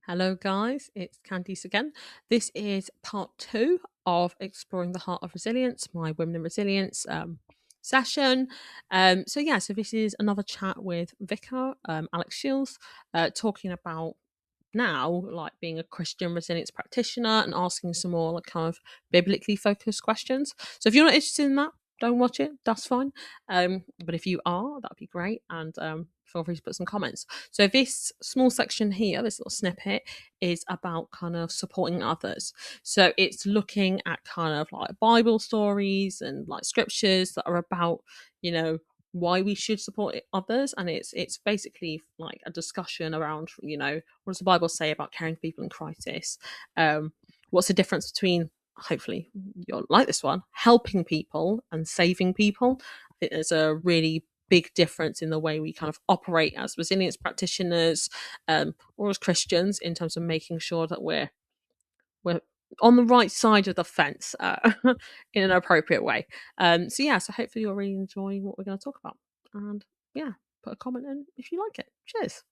Hello, guys. It's Candice again. This is part two of Exploring the Heart of Resilience, my Women in Resilience session. So this is another chat with Vicar, Alex Shields, talking about now like being a Christian resilience practitioner and asking some more like kind of biblically focused questions. So if you're not interested in that, don't watch it. That's fine. But if you are, that'd be great. And feel free to put some comments. So this small section here, this little snippet, is about kind of supporting others. So it's looking at kind of like Bible stories and like scriptures that are about, you know, why we should support others, and it's basically like a discussion around, what does the Bible say about caring for people in crisis. What's the difference between, hopefully you'll like this one, helping people and saving people. I think there's a really big difference in the way we kind of operate as resilience practitioners, or as Christians, in terms of making sure that we're on the right side of the fence, in an appropriate way. So hopefully you're really enjoying what we're going to talk about. And yeah, put a comment in if you like it. Cheers.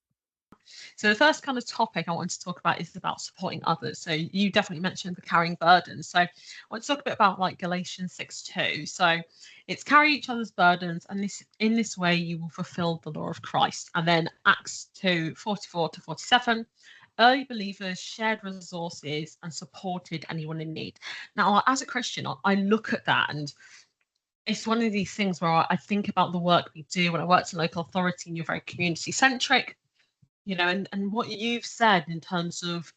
So the first kind of topic I want to talk about is about supporting others. So you definitely mentioned the carrying burdens. So I want to talk a bit about like Galatians 6:2. So it's carry each other's burdens, and in this way you will fulfill the law of Christ. And then Acts 2:44 to 47. Early believers shared resources and supported anyone in need. Now, as a Christian, I look at that, and it's one of these things where I think about the work we do. When I worked in local authority, and you're very community centric, and what you've said in terms of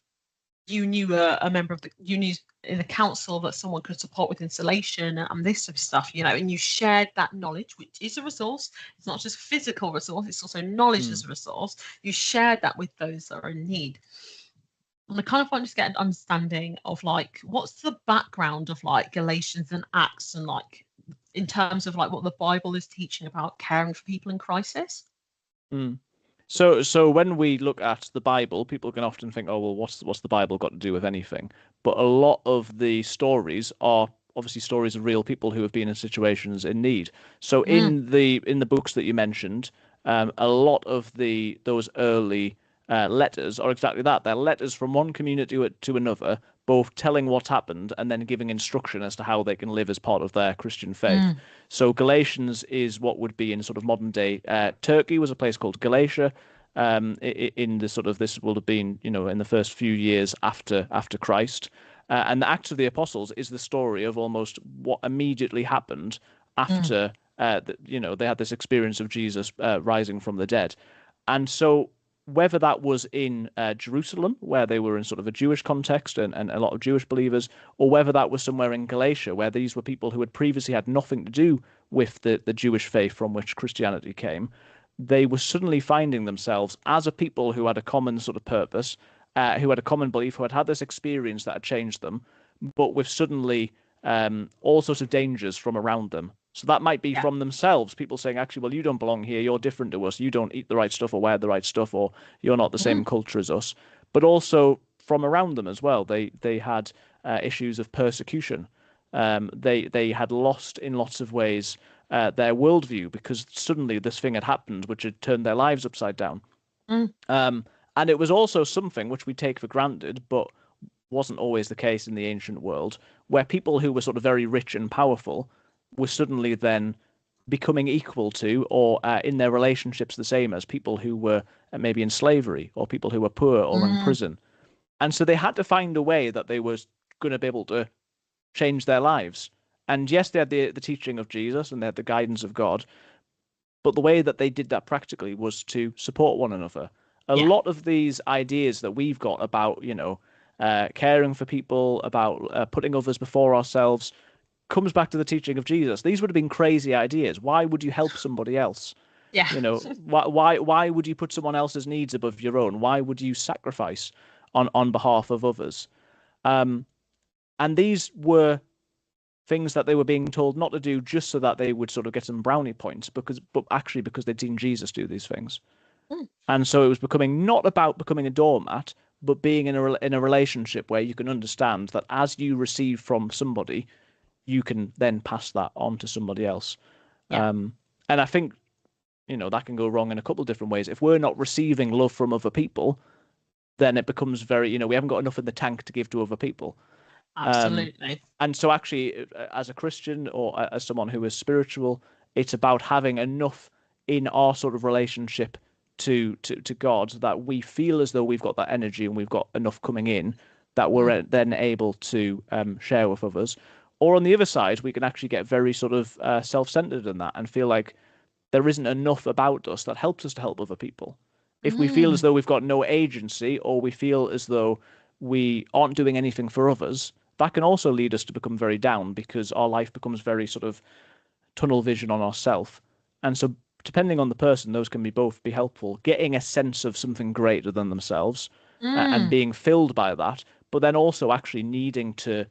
you knew a member of you knew in the council that someone could support with installation and this sort of stuff, and you shared that knowledge, which is a resource. It's not just physical resource, it's also knowledge as a resource. You shared that with those that are in need. And I kind of want to just get an understanding of like what's the background of like Galatians and Acts, and like in terms of like what the Bible is teaching about caring for people in crisis. Mm. So when we look at the Bible, people can often think, oh, well, what's the Bible got to do with anything? But a lot of the stories are obviously stories of real people who have been in situations in need. So in the books that you mentioned, a lot of those early letters are exactly that. They're letters from one community to another, both telling what happened and then giving instruction as to how they can live as part of their Christian faith. So Galatians is what would be in sort of modern day Turkey was a place called Galatia. In the sort of this would have been in the first few years after Christ, and the Acts of the Apostles is the story of almost what immediately happened after they had this experience of Jesus rising from the dead, and so whether that was in Jerusalem, where they were in sort of a Jewish context and a lot of Jewish believers, or whether that was somewhere in Galatia, where these were people who had previously had nothing to do with the Jewish faith from which Christianity came, they were suddenly finding themselves as a people who had a common sort of purpose, who had a common belief, who had had this experience that had changed them, but with suddenly all sorts of dangers from around them. So that might be Yeah. from themselves, people saying, actually, well, you don't belong here, you're different to us, you don't eat the right stuff or wear the right stuff, or you're not the same culture as us. But also from around them as well, they had issues of persecution. They had lost in lots of ways their worldview because suddenly this thing had happened which had turned their lives upside down. And it was also something which we take for granted, but wasn't always the case in the ancient world, where people who were sort of very rich and powerful were suddenly then becoming equal to or in their relationships the same as people who were maybe in slavery or people who were poor or in prison. And so they had to find a way that they were going to be able to change their lives. And yes, they had the teaching of Jesus and they had the guidance of God, but the way that they did that practically was to support one another. A Yeah. lot of these ideas that we've got about, caring for people, about putting others before ourselves, comes back to the teaching of Jesus. These would have been crazy ideas. Why would you help somebody else? Yeah. Why would you put someone else's needs above your own? Why would you sacrifice on behalf of others? And these were things that they were being told not to do just so that they would sort of get some brownie points, but actually because they'd seen Jesus do these things. And so it was becoming not about becoming a doormat, but being in a relationship where you can understand that as you receive from somebody, you can then pass that on to somebody else. Yeah. And I think, that can go wrong in a couple of different ways. If we're not receiving love from other people, then it becomes very, we haven't got enough in the tank to give to other people. Absolutely. And so actually, as a Christian or as someone who is spiritual, it's about having enough in our sort of relationship to God that we feel as though we've got that energy and we've got enough coming in that we're then able to share with others. Or on the other side, we can actually get very sort of self-centered in that and feel like there isn't enough about us that helps us to help other people. If we feel as Mm. though we've got no agency or we feel as though we aren't doing anything for others, that can also lead us to become very down because our life becomes very sort of tunnel vision on ourselves. And so, depending on the person, those can be both be helpful. Getting a sense of something greater than themselves and Mm. being filled by that, but then also actually needing to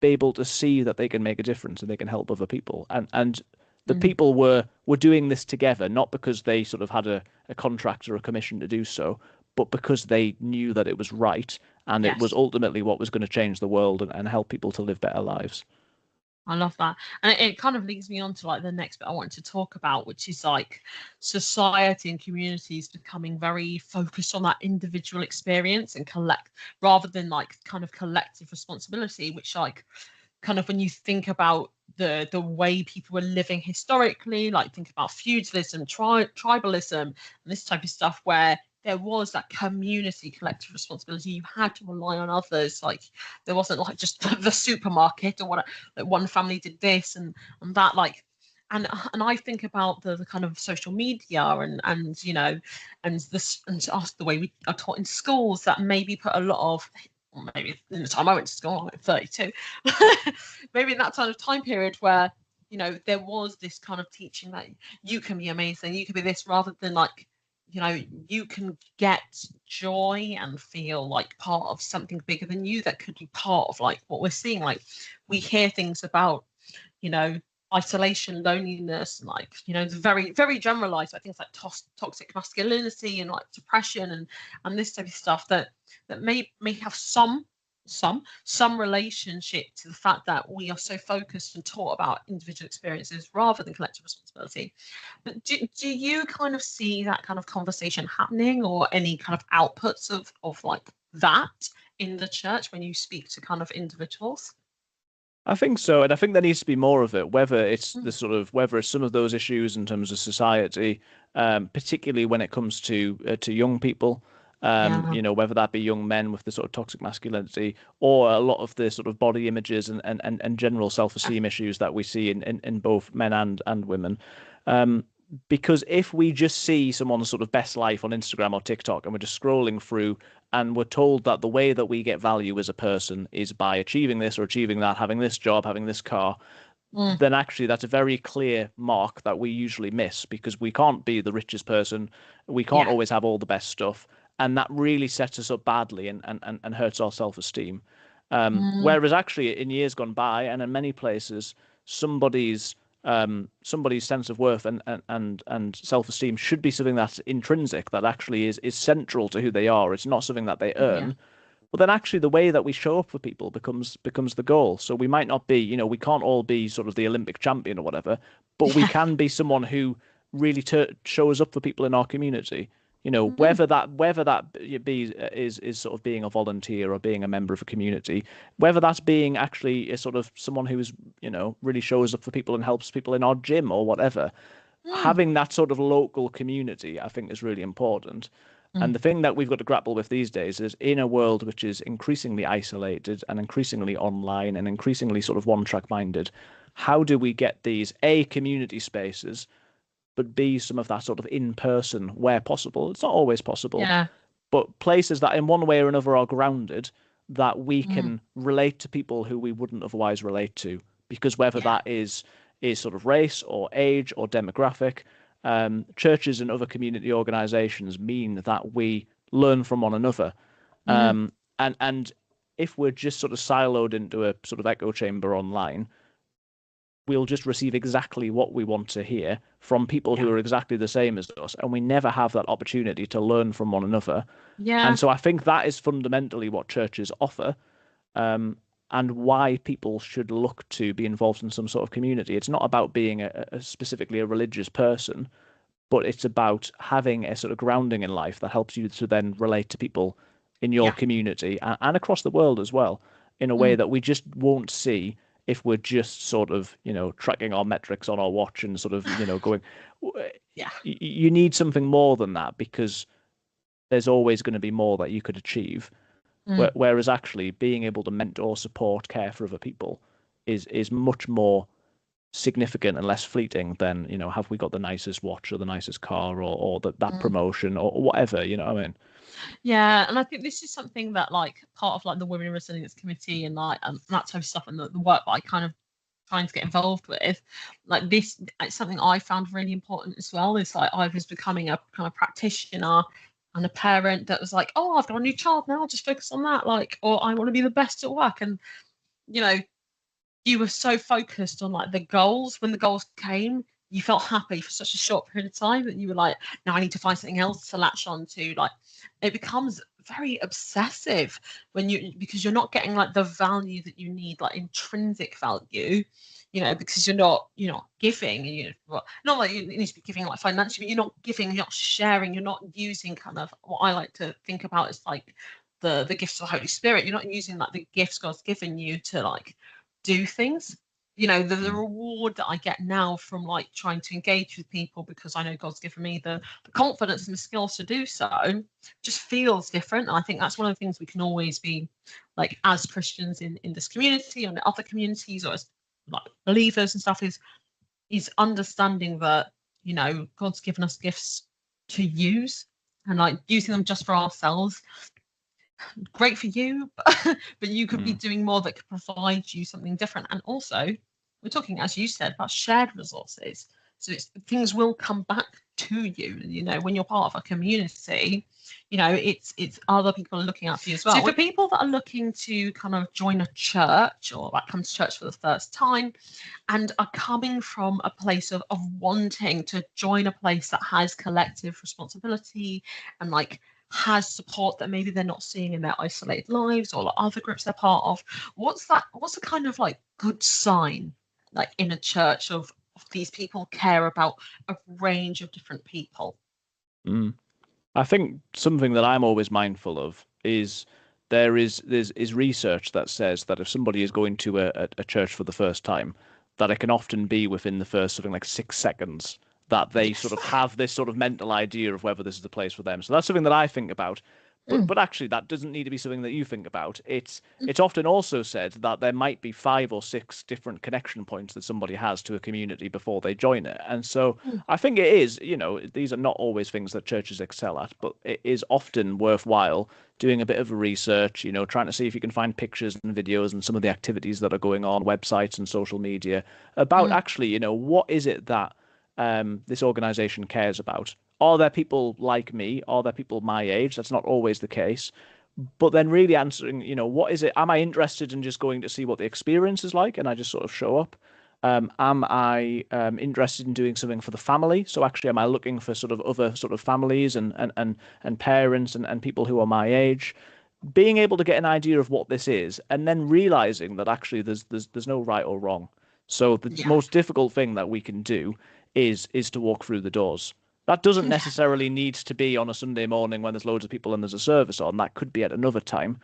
be able to see that they can make a difference and they can help other people. And the Mm. people were doing this together, not because they sort of had a contract or a commission to do so, but because they knew that it was right and it was Yes. ultimately what was going to change the world and help people to live better lives. I love that. And it kind of leads me on to like the next bit I wanted to talk about, which is like society and communities becoming very focused on that individual experience and collect rather than like kind of collective responsibility, which like kind of when you think about the way people were living historically, like think about feudalism, tribalism, and this type of stuff where there was that community collective responsibility. You had to rely on others. Like there wasn't like just the supermarket or what like one family did this and that like and I think about the kind of social media and and this and us the way we are taught in schools that maybe put a lot of maybe in the time I went to school, I'm 32, maybe in that kind of time period where, there was this kind of teaching that you can be amazing, you can be this, rather than like, you can get joy and feel like part of something bigger than you that could be part of like what we're seeing. Like we hear things about, you know, isolation, loneliness, and like, the very, very generalized, like things like toxic masculinity and like depression and this type of stuff that may have some relationship to the fact that we are so focused and taught about individual experiences rather than collective responsibility. But do you kind of see that kind of conversation happening or any kind of outputs of like that in the church when you speak to kind of individuals? I think so, and I think there needs to be more of it. Whether it's Mm. the sort of whether it's some of those issues in terms of society, particularly when it comes to young people, Yeah. whether that be young men with the sort of toxic masculinity, or a lot of the sort of body images and general self-esteem issues that we see in both men and women. Um, because if we just see someone's sort of best life on Instagram or TikTok and we're just scrolling through and we're told that the way that we get value as a person is by achieving this or achieving that, having this job, having this car, Mm. then actually that's a very clear mark that we usually miss because we can't be the richest person, we can't Yeah. always have all the best stuff, and that really sets us up badly and hurts our self-esteem. Mm. Whereas actually in years gone by and in many places, somebody's somebody's sense of worth and self-esteem should be something that's intrinsic, that actually is central to who they are. It's not something that they Yeah. earn. But then actually the way that we show up for people becomes the goal. So we might not be, we can't all be sort of the Olympic champion or whatever, but we Yeah. can be someone who really shows up for people in our community. Mm. Whether that be is sort of being a volunteer or being a member of a community, whether that's being actually a sort of someone who is, really shows up for people and helps people in our gym or whatever. Mm. Having that sort of local community, I think, is really important. And Mm. the thing that we've got to grapple with these days is in a world which is increasingly isolated and increasingly online and increasingly sort of one-track minded, how do we get these A, community spaces, but B, some of that sort of in person where possible? It's not always possible, Yeah. but places that in one way or another are grounded that we Mm. can relate to people who we wouldn't otherwise relate to. Because whether Yeah. that is sort of race or age or demographic, churches and other community organizations mean that we learn from one another. Mm. And if we're just sort of siloed into a sort of echo chamber online, we'll just receive exactly what we want to hear from people who Yeah. are exactly the same as us, and we never have that opportunity to learn from one another. And Yeah. so I think that is fundamentally what churches offer, um, and why people should look to be involved in some sort of community. It's not about being specifically a religious person, but it's about having a sort of grounding in life that helps you to then relate to people in your Yeah. community and across the world as well, in a way Mm. that we just won't see if we're just sort of, tracking our metrics on our watch and sort of, going. Yeah. You need something more than that, because there's always going to be more that you could achieve. Mm. Whereas actually being able to mentor, support, care for other people is much more significant and less fleeting than, have we got the nicest watch or the nicest car, or that Mm. promotion or whatever, what I mean? Yeah, and I think this is something that like part of like the Women in Resilience Committee and like that type of stuff, and the work that I kind of trying to get involved with, like this, it's something I found really important as well. Is like I was becoming a kind of practitioner and a parent that was like, oh, I've got a new child now, I'll just focus on that, like, or I want to be the best at work. And you know, you were so focused on like the goals. When the goals came, you felt happy for such a short period of time that you were like, now I need to find something else to latch on to. Like it becomes very obsessive when you, because you're not getting like the value that you need, like intrinsic value, because you're not giving, and well, not like you need to be giving like financially, but you're not giving, you're not sharing, you're not using kind of what I like to think about as like the gifts of the Holy Spirit. You're not using like the gifts God's given you to like do things. The Mm. reward that I get now from like trying to engage with people, because I know God's given me the confidence and the skills to do so, just feels different. And I think that's one of the things we can always be like as Christians in this community and other communities, or as like believers and stuff, is understanding that God's given us gifts to use, and like using them just for ourselves, great for you, but you could be Mm. doing more that could provide you something different. And also, we're talking, as you said, about shared resources. So things will come back to you. When you're part of a community, it's other people are looking out for you as well. So for people that are looking to kind of join a church, or like come to church for the first time, and are coming from a place of wanting to join a place that has collective responsibility and like has support that maybe they're not seeing in their isolated lives or like other groups they're part of, what's the kind of like good sign, like in a church, of these people care about a range of different people? Mm. I think something that I'm always mindful of is there's research that says that if somebody is going to a church for the first time, that it can often be within the first something like 6 seconds that they Yes. sort of have this sort of mental idea of whether this is the place for them. So that's something that I think about. But Mm. but actually that doesn't need to be something that you think about. It's Mm. it's often also said that there might be 5 or 6 different connection points that somebody has to a community before they join it. And so Mm. I think it is, these are not always things that churches excel at, but it is often worthwhile doing a bit of research, trying to see if you can find pictures and videos and some of the activities that are going on, websites and social media, about Mm. actually, what is it that this organization cares about? Are there people like me? Are there people my age? That's not always the case. But then really answering, what is it? Am I interested in just going to see what the experience is like and I just sort of show up? Am I interested in doing something for the family? So actually, am I looking for sort of other sort of families and parents and people who are my age? Being able to get an idea of what this is, and then realizing that actually there's no right or wrong. So the Yeah. most difficult thing that we can do is to walk through the doors. That doesn't necessarily need to be on a Sunday morning when there's loads of people and there's a service on. That could be at another time.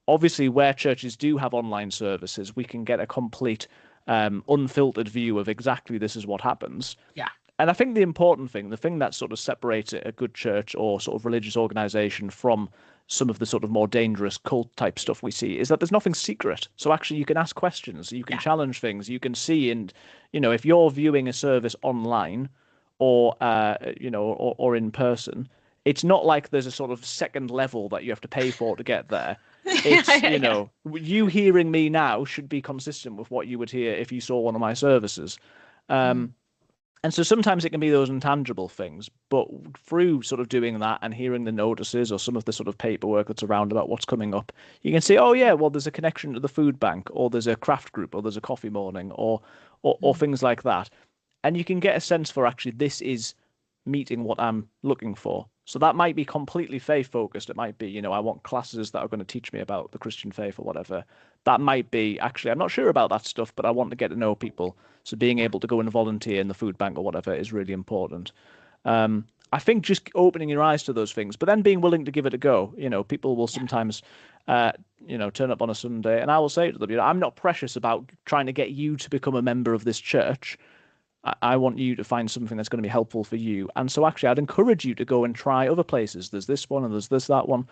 Obviously, where churches do have online services, we can get a complete, unfiltered view of exactly this is what happens. Yeah. And I think the important thing, the thing that sort of separates a good church or sort of religious organization from some of the sort of more dangerous cult type stuff we see, is that there's nothing secret. So actually, you can ask questions, you can Yeah. challenge things, you can see, and if you're viewing a service online or or in person, it's not like there's a sort of second level that you have to pay for to get there. Yeah. It's, Yeah. you hearing me now should be consistent with what you would hear if you saw one of my services. Mm. And so sometimes it can be those intangible things, but through sort of doing that and hearing the notices or some of the sort of paperwork that's around about what's coming up, you can see, oh yeah, well there's a connection to the food bank, or there's a craft group, or there's a coffee morning, or Mm. things like that. And you can get a sense for actually this is meeting what I'm looking for. So that might be completely faith focused. It might be, I want classes that are going to teach me about the Christian faith or whatever. That might be actually, I'm not sure about that stuff, but I want to get to know people. So being Yeah. able to go and volunteer in the food bank or whatever is really important. Um, I think just opening your eyes to those things, but then being willing to give it a go. People will sometimes, turn up on a Sunday, and I will say to them, I'm not precious about trying to get you to become a member of this church. I want you to find something that's going to be helpful for you. And so actually, I'd encourage you to go and try other places. There's this one and there's that one,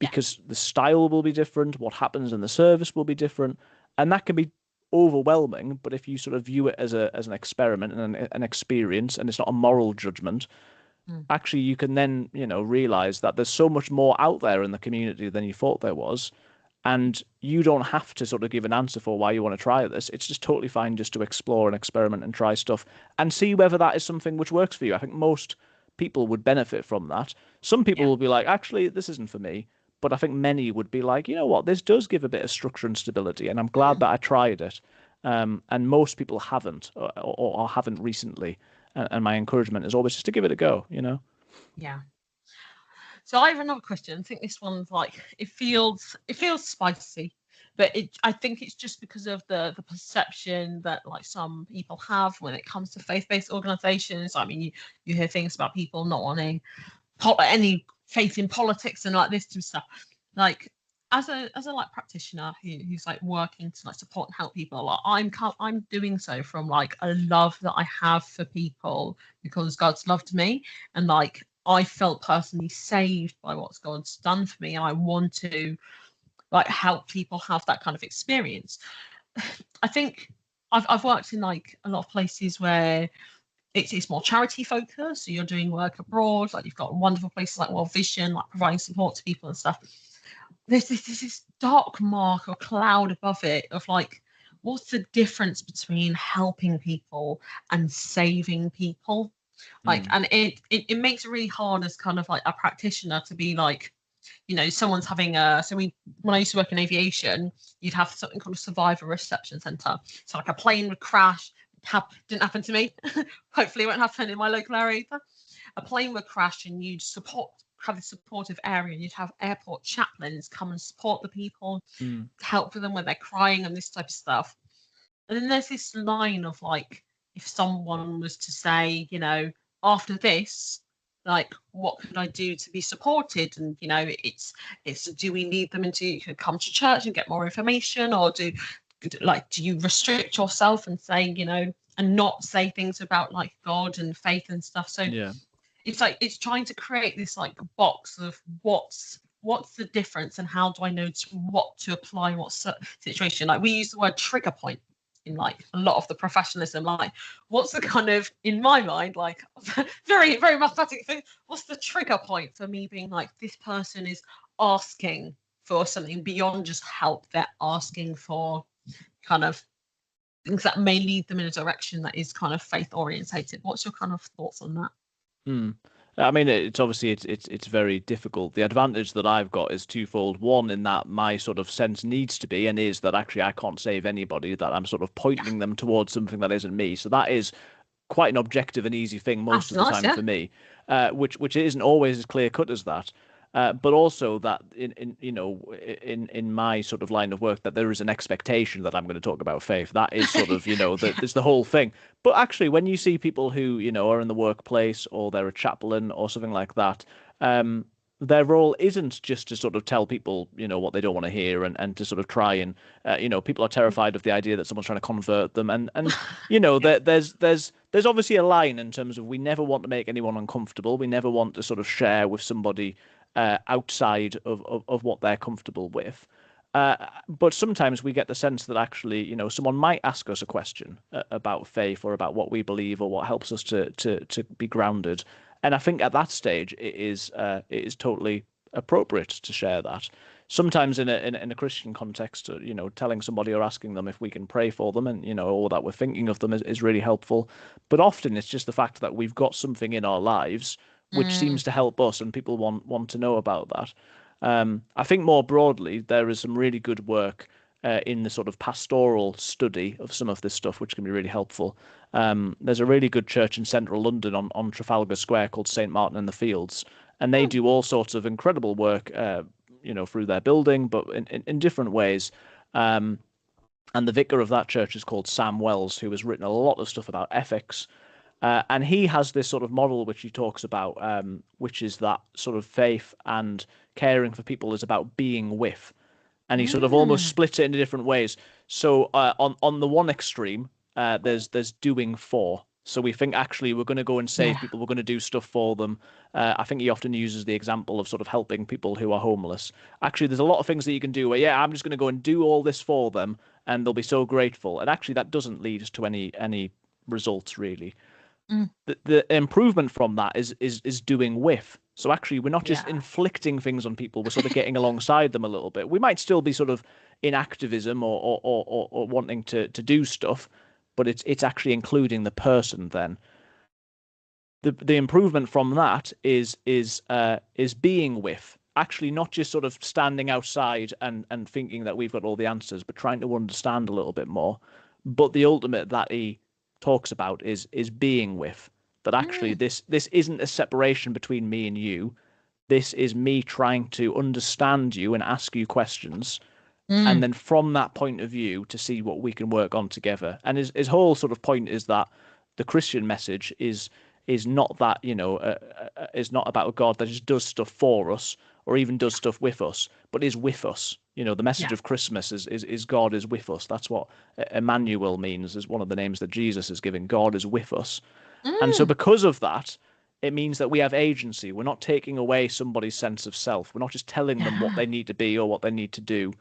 because the style will be different. What happens in the service will be different. And that can be overwhelming. But if you sort of view it as an experiment and an experience, and it's not a moral judgment, actually you can then, realize that there's so much more out there in the community than you thought there was. And you don't have to sort of give an answer for why you want to try this. It's just totally fine just to explore and experiment and try stuff and see whether that is something which works for you. I think most people would benefit from that. Some people will be like, actually, this isn't for me. But I think many would be like, you know what, this does give a bit of structure and stability, and I'm glad that I tried it. And most people haven't or haven't recently. And my encouragement is always just to give it a go, Yeah. So I have another question. I think this one's like it feels spicy, but I think it's just because of the perception that like some people have when it comes to faith-based organizations. I mean, you hear things about people not wanting any faith in politics and like this and stuff. Like as a like practitioner who's like working to like support and help people, like I'm doing so from like a love that I have for people because God's loved me, and like I felt personally saved by what God's done for me, and I want to like help people have that kind of experience. I think I've worked in like a lot of places where it's more charity focused. So you're doing work abroad, like you've got wonderful places like World Vision, like providing support to people and stuff. There's this dark mark or cloud above it of like, what's the difference between helping people and saving people? Like, and it makes it really hard as kind of like a practitioner to be like, someone's having when I used to work in aviation, you'd have something called a survivor reception center. So like a plane would crash. Didn't happen to me. Hopefully it won't happen in my local area either. A plane would crash and you'd have a supportive area, and you'd have airport chaplains come and support the people, help with them when they're crying and this type of stuff. And then there's this line of like, if someone was to say, after this, like, what could I do to be supported? And it's do we need them to come to church and get more information, or do you restrict yourself and say, and not say things about like God and faith and stuff? So it's like it's trying to create this like box of what's the difference and how do I know what to apply in what situation. Like we use the word trigger point in like a lot of the professionalism. Like what's the kind of, in my mind, like very very mathematic thing, what's the trigger point for me being like, this person is asking for something beyond just help, they're asking for kind of things that may lead them in a direction that is kind of faith orientated. What's your kind of thoughts on that? I mean, it's obviously it's very difficult. The advantage that I've got is twofold. One, in that my sort of sense needs to be and is that actually I can't save anybody, that I'm sort of pointing them towards something that isn't me. So that is quite an objective and easy thing most of the time for me, which isn't always as clear cut as that. But also that in my sort of line of work, that there is an expectation that I'm going to talk about faith. That is sort of there's the whole thing. But actually, when you see people who are in the workplace or they're a chaplain or something like that, their role isn't just to sort of tell people what they don't want to hear and to sort of try and people are terrified of the idea that someone's trying to convert them, and there's obviously a line in terms of we never want to make anyone uncomfortable. We never want to sort of share with somebody outside of what they're comfortable with. But sometimes we get the sense that actually, someone might ask us a question about faith or about what we believe or what helps us to be grounded. And I think at that stage, it is totally appropriate to share that. Sometimes in a Christian context, telling somebody or asking them if we can pray for them and, or that we're thinking of them is really helpful. But often it's just the fact that we've got something in our lives which seems to help us, and people want to know about that. I think more broadly, there is some really good work in the sort of pastoral study of some of this stuff, which can be really helpful. There's a really good church in central London on Trafalgar Square called St. Martin in the Fields, and they do all sorts of incredible work, through their building, but in different ways. And the vicar of that church is called Sam Wells, who has written a lot of stuff about ethics. And he has this sort of model which he talks about, which is that sort of faith and caring for people is about being with, and he sort of almost Mm. splits it into different ways. So on the one extreme, there's doing for. So we think actually we're going to go and save Yeah. people, we're going to do stuff for them. I think he often uses the example of sort of helping people who are homeless. Actually, there's a lot of things that you can do where, yeah, I'm just going to go and do all this for them, and they'll be so grateful. And actually, that doesn't lead us to any results really. Mm. The improvement from that is doing with. So actually, we're not just Yeah. inflicting things on people. We're sort of getting alongside them a little bit. We might still be sort of in activism or wanting to do stuff, but it's actually including the person then. The improvement from that is being with, actually not just sort of standing outside and thinking that we've got all the answers, but trying to understand a little bit more. But the ultimate that he talks about is being with, that actually Mm. this isn't a separation between me and you. This is me trying to understand you and ask you questions, and Mm. then from that point of view to see what we can work on together. And his whole sort of point is that the Christian message is not that, is not about a God that just does stuff for us or even does stuff with us, but is with us. The message Yeah. of Christmas is God is with us. That's what Emmanuel means, is one of the names that Jesus is giving. God is with us. And so Mm. because of that, it means that we have agency. We're not taking away somebody's sense of self. We're not just telling them what Yeah. they need to be or what they need to do.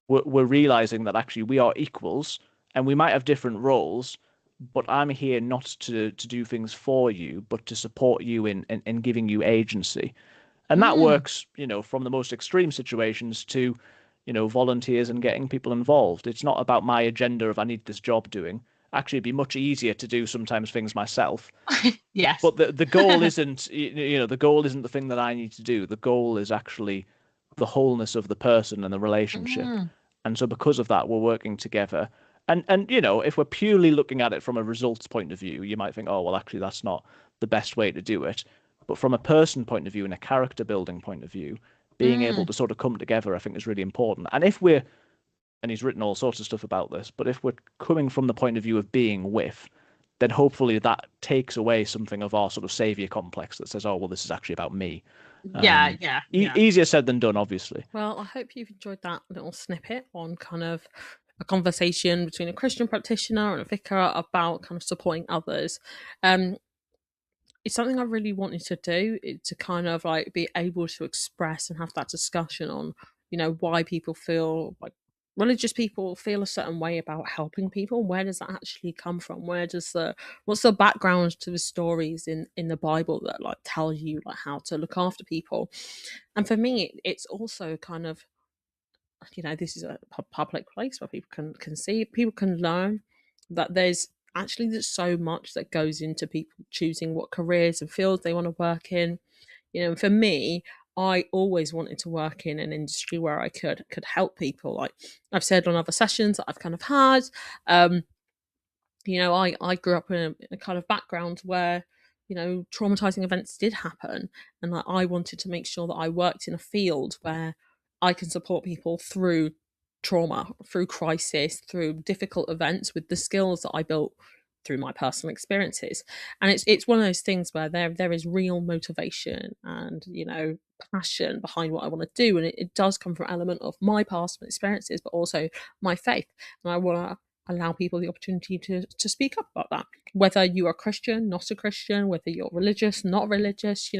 We're realizing that actually we are equals and we might have different roles, but I'm here not to do things for you, but to support you in giving you agency. And that Mm. works, from the most extreme situations to, volunteers and getting people involved. It's not about my agenda of I need this job doing. Actually, it'd be much easier to do sometimes things myself. Yes. But the goal isn't, the goal isn't the thing that I need to do. The goal is actually the wholeness of the person and the relationship. Mm. And so because of that, we're working together. And if we're purely looking at it from a results point of view, you might think, oh, well, actually, that's not the best way to do it. But from a person point of view and a character building point of view, being able Mm. to sort of come together, I think is really important. And if we're, and he's written all sorts of stuff about this, but if we're coming from the point of view of being with, then hopefully that takes away something of our sort of savior complex that says, oh, well, this is actually about me. Yeah. Yeah. Yeah. Easier said than done, obviously. Well, I hope you've enjoyed that little snippet on kind of a conversation between a Christian practitioner and a vicar about kind of supporting others. Um, it's something I really wanted to do, to kind of like be able to express and have that discussion on, why people feel like religious people feel a certain way about helping people. Where does that actually come from? What's the background to the stories in the Bible that like tell you like how to look after people? And for me, it's also kind of, this is a public place where people can see, people can learn that there's so much that goes into people choosing what careers and fields they want to work in. For me, I always wanted to work in an industry where I could help people. Like I've said on other sessions that I've kind of had, um, I grew up in a kind of background where, traumatizing events did happen. And like, I wanted to make sure that I worked in a field where I can support people through trauma, through crisis, through difficult events with the skills that I built through my personal experiences. And it's one of those things where there is real motivation and, passion behind what I want to do. And it does come from an element of my past experiences, but also my faith. And I want to allow people the opportunity to speak up about that, whether you are Christian, not a Christian, whether you're religious, not religious.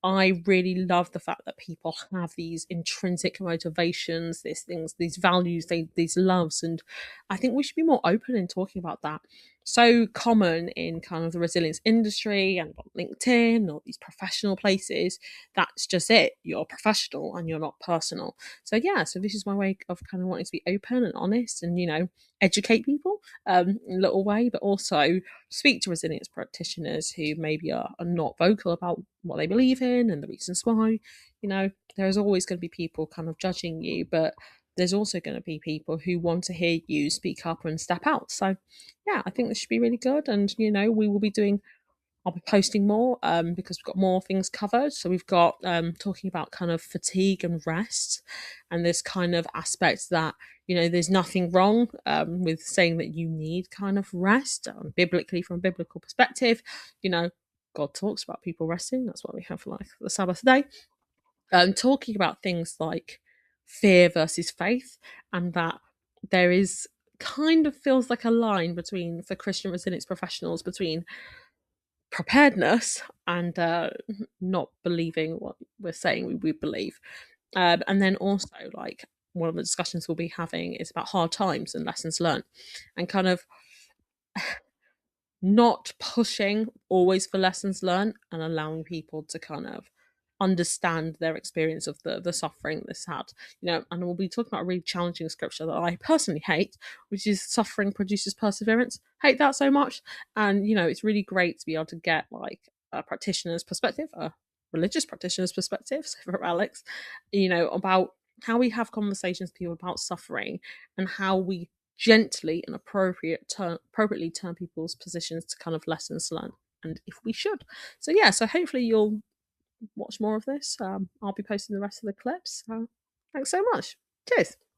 I really love the fact that people have these intrinsic motivations, these things, these values, these loves, and I think we should be more open in talking about that. So common in kind of the resilience industry and on LinkedIn or these professional places, that's just it, you're professional and you're not personal. So yeah, so this is my way of kind of wanting to be open and honest and educate people in a little way, but also speak to resilience practitioners who maybe are not vocal about what they believe in and the reasons why. There's always going to be people kind of judging you, but there's also going to be people who want to hear you speak up and step out. So yeah, I think this should be really good. And we will be doing I'll be posting more because we've got more things covered. So we've got talking about kind of fatigue and rest, and this kind of aspect that, you know, there's nothing wrong with saying that you need kind of rest biblically, from a biblical perspective. You know, God talks about people resting. That's why we have like the Sabbath day. Talking about things like fear versus faith, and that there is kind of feels like a line between, for Christian resilience professionals, between preparedness and not believing what we're saying we believe. And then also, like, one of the discussions we'll be having is about hard times and lessons learned, and kind of not pushing always for lessons learned, and allowing people to kind of understand their experience of the suffering this had. You know, and we'll be talking about a really challenging scripture that I personally hate, which is suffering produces perseverance. Hate that so much. And, you know, it's really great to be able to get like a practitioner's perspective, a religious practitioner's perspective, so for Alex, you know, about how we have conversations with people about suffering, and how we gently and appropriately turn people's positions to kind of lessons learned, and if we should. So yeah, so hopefully you'll watch more of this. I'll be posting the rest of the clips. Thanks so much. Cheers.